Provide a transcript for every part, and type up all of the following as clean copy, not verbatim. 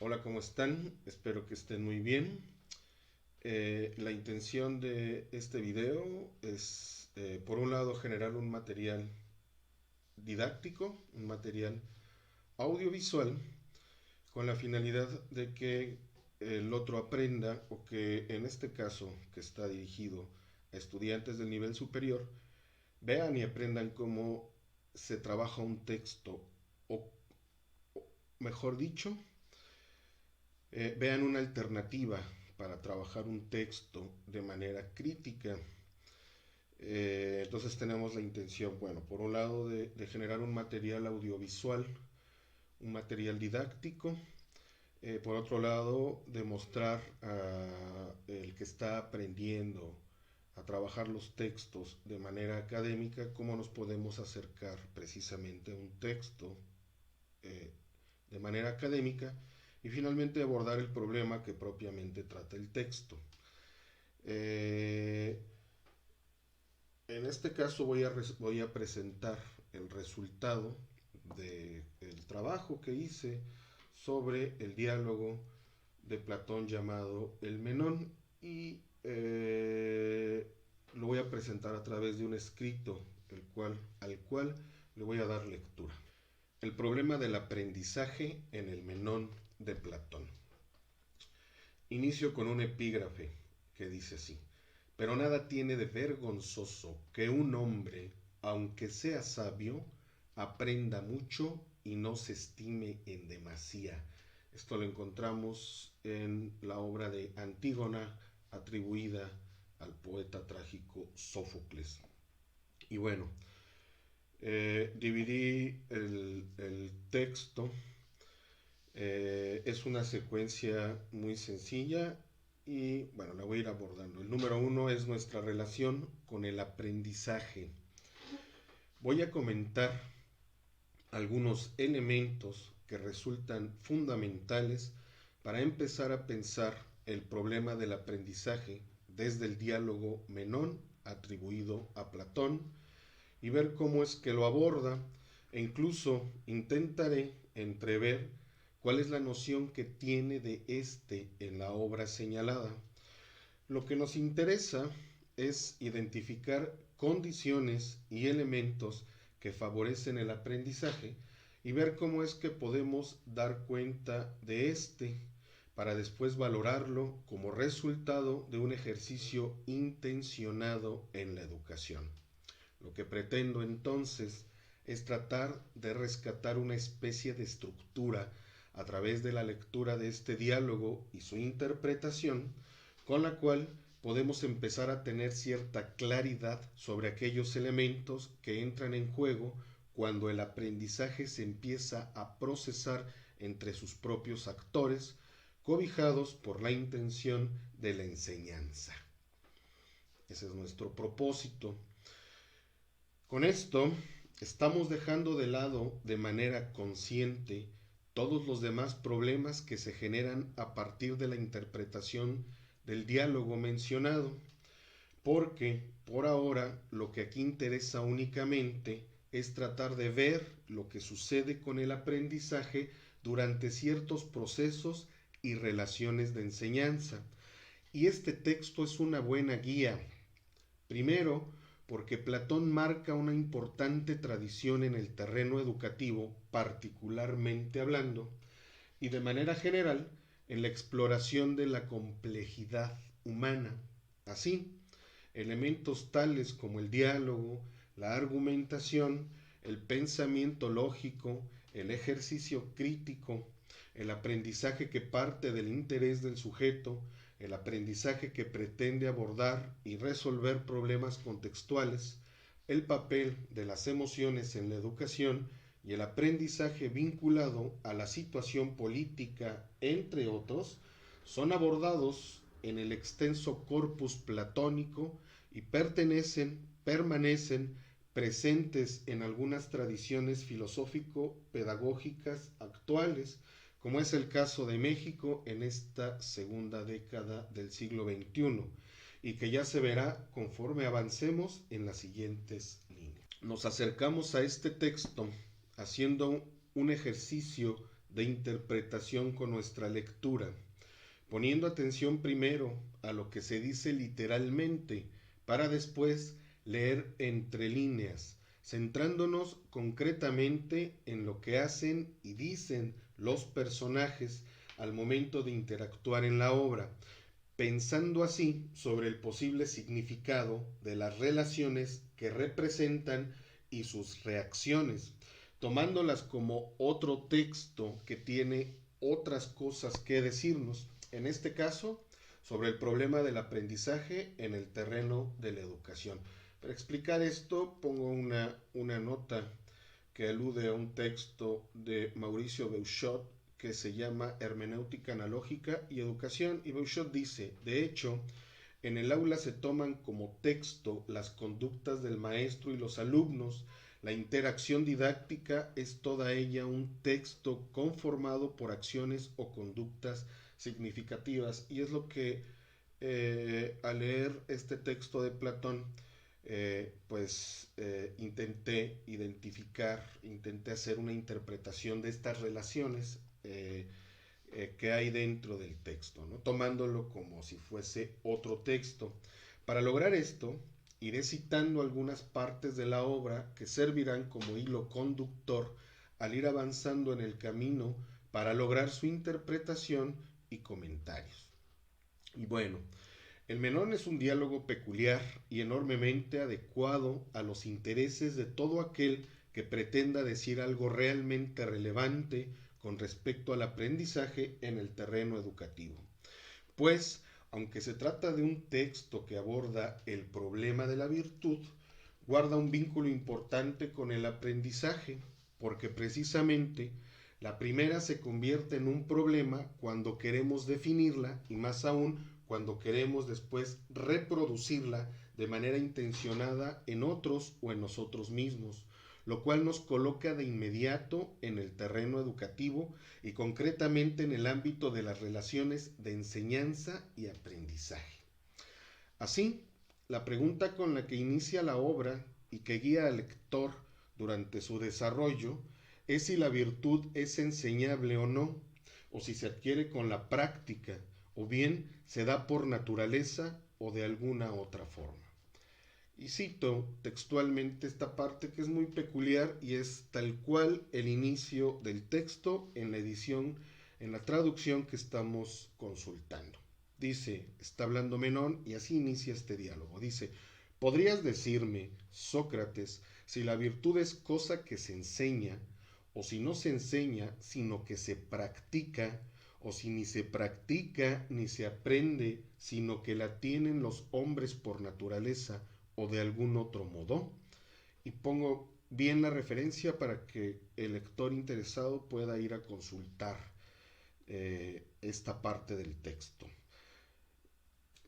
Hola, ¿cómo están? Espero que estén muy bien. La intención de este video es, por un lado, generar un material didáctico, un material audiovisual, con la finalidad de que el otro aprenda, o que en este caso, que está dirigido a estudiantes del nivel superior, vean y aprendan cómo se trabaja un texto, o mejor dicho, vean una alternativa para trabajar un texto de manera crítica. Entonces tenemos la intención, bueno, por un lado de generar un material audiovisual, un material didáctico, por otro lado de mostrar a el que está aprendiendo a trabajar los textos de manera académica cómo nos podemos acercar precisamente a un texto eh, de manera académica y finalmente abordar el problema que propiamente trata el texto. Eh, en este caso voy a presentar el resultado del trabajo que hice sobre el diálogo de Platón llamado El Menón y lo voy a presentar a través de un escrito al cual le voy a dar lectura. El problema del aprendizaje en el Menón de Platón. Inicio con un epígrafe que dice así: pero nada tiene de vergonzoso que un hombre, aunque sea sabio, aprenda mucho y no se estime en demasía. Esto lo encontramos en la obra de Antígona, atribuida al poeta trágico Sófocles. Y bueno, dividí el texto. Es una secuencia muy sencilla y bueno, la voy a ir abordando. El número uno es nuestra relación con el aprendizaje. Voy a comentar algunos elementos que resultan fundamentales para empezar a pensar el problema del aprendizaje desde el diálogo Menón atribuido a Platón y ver cómo es que lo aborda, e incluso intentaré entrever cuál es la noción que tiene de este en la obra señalada. Lo que nos interesa es identificar condiciones y elementos que favorecen el aprendizaje y ver cómo es que podemos dar cuenta de este para después valorarlo como resultado de un ejercicio intencionado en la educación. Lo que pretendo entonces es tratar de rescatar una especie de estructura a través de la lectura de este diálogo y su interpretación, con la cual podemos empezar a tener cierta claridad sobre aquellos elementos que entran en juego cuando el aprendizaje se empieza a procesar entre sus propios actores, cobijados por la intención de la enseñanza. Ese es nuestro propósito. Con esto, estamos dejando de lado de manera consciente todos los demás problemas que se generan a partir de la interpretación del diálogo mencionado, porque por ahora lo que aquí interesa únicamente es tratar de ver lo que sucede con el aprendizaje durante ciertos procesos y relaciones de enseñanza. Y este texto es una buena guía. Primero, porque Platón marca una importante tradición en el terreno educativo, particularmente hablando, y de manera general, en la exploración de la complejidad humana. Así, elementos tales como el diálogo, la argumentación, el pensamiento lógico, el ejercicio crítico, el aprendizaje que parte del interés del sujeto, el aprendizaje que pretende abordar y resolver problemas contextuales, el papel de las emociones en la educación y el aprendizaje vinculado a la situación política, entre otros, son abordados en el extenso corpus platónico y permanecen presentes en algunas tradiciones filosófico-pedagógicas actuales, como es el caso de México en esta segunda década del siglo XXI, y que ya se verá conforme avancemos en las siguientes líneas. Nos acercamos a este texto haciendo un ejercicio de interpretación con nuestra lectura, poniendo atención primero a lo que se dice literalmente, para después leer entre líneas, centrándonos concretamente en lo que hacen y dicen los personajes al momento de interactuar en la obra, pensando así sobre el posible significado de las relaciones que representan y sus reacciones, tomándolas como otro texto que tiene otras cosas que decirnos, en este caso, sobre el problema del aprendizaje en el terreno de la educación. Para explicar esto, pongo una nota que alude a un texto de Mauricio Beuchot que se llama Hermenéutica Analógica y Educación, y Beuchot dice, de hecho, en el aula se toman como texto las conductas del maestro y los alumnos. La interacción didáctica es toda ella un texto conformado por acciones o conductas significativas. Y es lo que al leer este texto de Platón, intenté identificar, intenté hacer una interpretación de estas relaciones que hay dentro del texto, ¿no? Tomándolo como si fuese otro texto. Para lograr esto, iré citando algunas partes de la obra que servirán como hilo conductor al ir avanzando en el camino para lograr su interpretación y comentarios. Y bueno, el Menón es un diálogo peculiar y enormemente adecuado a los intereses de todo aquel que pretenda decir algo realmente relevante con respecto al aprendizaje en el terreno educativo. Pues, aunque se trata de un texto que aborda el problema de la virtud, guarda un vínculo importante con el aprendizaje, porque precisamente la primera se convierte en un problema cuando queremos definirla y más aún cuando queremos después reproducirla de manera intencionada en otros o en nosotros mismos, lo cual nos coloca de inmediato en el terreno educativo y concretamente en el ámbito de las relaciones de enseñanza y aprendizaje. Así, la pregunta con la que inicia la obra y que guía al lector durante su desarrollo es si la virtud es enseñable o no, o si se adquiere con la práctica, o bien se da por naturaleza o de alguna otra forma. Y cito textualmente esta parte que es muy peculiar y es tal cual el inicio del texto en la edición, en la traducción que estamos consultando. Dice, está hablando Menón y así inicia este diálogo. Dice, ¿podrías decirme, Sócrates, si la virtud es cosa que se enseña, o si no se enseña, sino que se practica, o si ni se practica ni se aprende, sino que la tienen los hombres por naturaleza o de algún otro modo? Y pongo bien la referencia para que el lector interesado pueda ir a consultar esta parte del texto.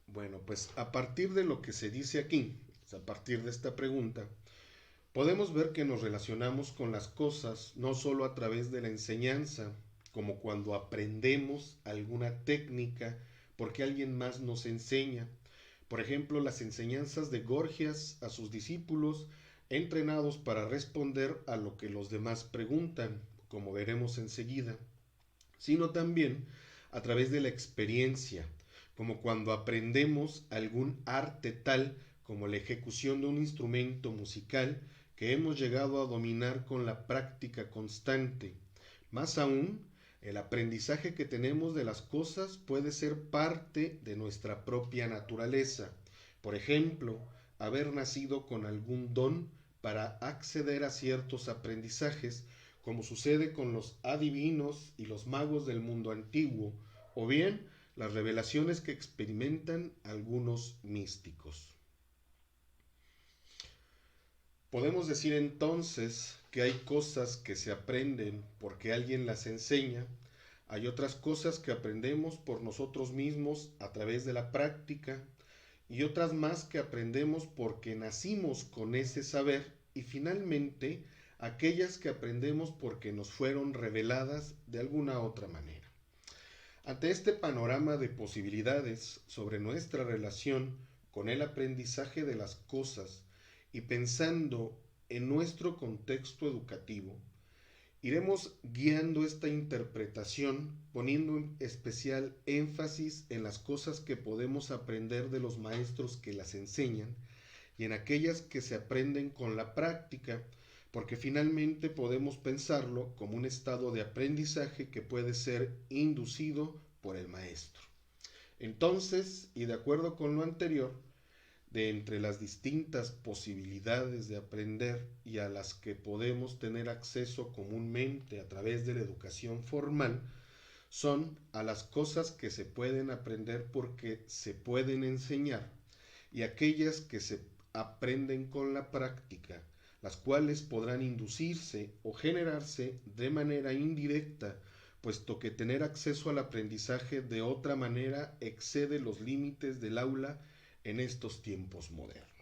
Bueno, pues a partir de lo que se dice aquí, a partir de esta pregunta, podemos ver que nos relacionamos con las cosas no solo a través de la enseñanza, como cuando aprendemos alguna técnica porque alguien más nos enseña. Por ejemplo, las enseñanzas de Gorgias a sus discípulos, entrenados para responder a lo que los demás preguntan, como veremos enseguida, sino también a través de la experiencia, como cuando aprendemos algún arte tal como la ejecución de un instrumento musical que hemos llegado a dominar con la práctica constante. Más aún, el aprendizaje que tenemos de las cosas puede ser parte de nuestra propia naturaleza. Por ejemplo, haber nacido con algún don para acceder a ciertos aprendizajes, como sucede con los adivinos y los magos del mundo antiguo, o bien las revelaciones que experimentan algunos místicos. Podemos decir entonces que hay cosas que se aprenden porque alguien las enseña, hay otras cosas que aprendemos por nosotros mismos a través de la práctica y otras más que aprendemos porque nacimos con ese saber y finalmente aquellas que aprendemos porque nos fueron reveladas de alguna otra manera. Ante este panorama de posibilidades sobre nuestra relación con el aprendizaje de las cosas y pensando en nuestro contexto educativo, Iremos guiando esta interpretación poniendo en especial énfasis en las cosas que podemos aprender de los maestros que las enseñan y en aquellas que se aprenden con la práctica, porque finalmente podemos pensarlo como un estado de aprendizaje que puede ser inducido por el maestro. Entonces, y de acuerdo con lo anterior, de entre las distintas posibilidades de aprender y a las que podemos tener acceso comúnmente a través de la educación formal, son a las cosas que se pueden aprender porque se pueden enseñar y aquellas que se aprenden con la práctica, las cuales podrán inducirse o generarse de manera indirecta, puesto que tener acceso al aprendizaje de otra manera excede los límites del aula en estos tiempos modernos.